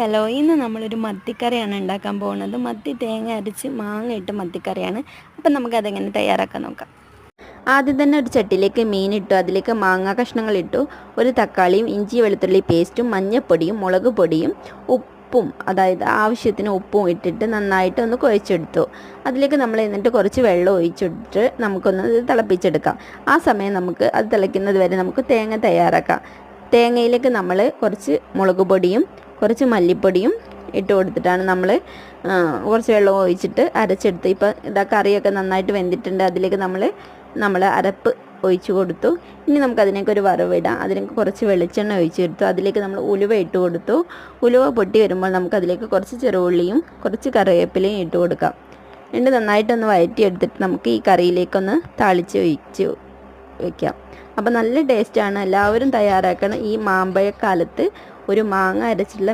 Hello, ഇന്ന് നമ്മളൊരു മത്തിക്കറിയാണ് ഉണ്ടാക്കാൻ പോകുന്നത്. മത്തി തേങ്ങ അരച്ച് മാങ്ങ ഇട്ട് മത്തിക്കറിയാണ്. അപ്പം നമുക്കതെങ്ങനെ തയ്യാറാക്കാൻ നോക്കാം. ആദ്യം തന്നെ ഒരു ചട്ടിയിലേക്ക് മീൻ ഇട്ടു, അതിലേക്ക് മാങ്ങ കഷ്ണങ്ങൾ ഇട്ടു, ഒരു തക്കാളിയും ഇഞ്ചി വെളുത്തുള്ളി പേസ്റ്റും മഞ്ഞൾപ്പൊടിയും മുളക് പൊടിയും ഉപ്പും, അതായത് ആവശ്യത്തിന് ഉപ്പും ഇട്ടിട്ട് നന്നായിട്ട് ഒന്ന് കുഴച്ചെടുത്തു. അതിലേക്ക് നമ്മൾ എന്നിട്ട് കുറച്ച് വെള്ളം ഒഴിച്ചിട്ട് നമുക്കൊന്ന് തിളപ്പിച്ചെടുക്കാം. ആ സമയം നമുക്ക് അത് തിളയ്ക്കുന്നത് വരെ നമുക്ക് തേങ്ങ തയ്യാറാക്കാം. തേങ്ങയിലേക്ക് നമ്മൾ കുറച്ച് മുളക് പൊടിയും കുറച്ച് മല്ലിപ്പൊടിയും ഇട്ട് കൊടുത്തിട്ടാണ് നമ്മൾ കുറച്ച് വെള്ളം ഒഴിച്ചിട്ട് അരച്ചെടുത്ത്. ഇപ്പോൾ ഇതാ കറിയൊക്കെ നന്നായിട്ട് വെന്തിട്ടുണ്ട്. അതിലേക്ക് നമ്മൾ അരപ്പ് ഒഴിച്ച് കൊടുത്തു. ഇനി നമുക്കതിനേക്ക് ഒരു വറവിടാം. അതിലേക്ക് കുറച്ച് വെളിച്ചെണ്ണ ഒഴിച്ചെടുത്തു. അതിലേക്ക് നമ്മൾ ഉലുവ ഇട്ട് കൊടുത്തു. ഉലുവ പൊട്ടി വരുമ്പോൾ നമുക്കതിലേക്ക് കുറച്ച് ചെറുള്ളിയും കുറച്ച് കറിവേപ്പിലയും ഇട്ട് കൊടുക്കാം. എന്നിട്ട് നന്നായിട്ടൊന്ന് വഴറ്റിയെടുത്തിട്ട് നമുക്ക് ഈ കറിയിലേക്കൊന്ന് താളിച്ച് ഒഴിച്ച് വയ്ക്കാം. അപ്പോൾ നല്ല ടേസ്റ്റാണ്. എല്ലാവരും തയ്യാറാക്കണം. ഈ മാമ്പഴക്കാലത്ത് ഒരു മാങ്ങ അരച്ചിട്ടുള്ള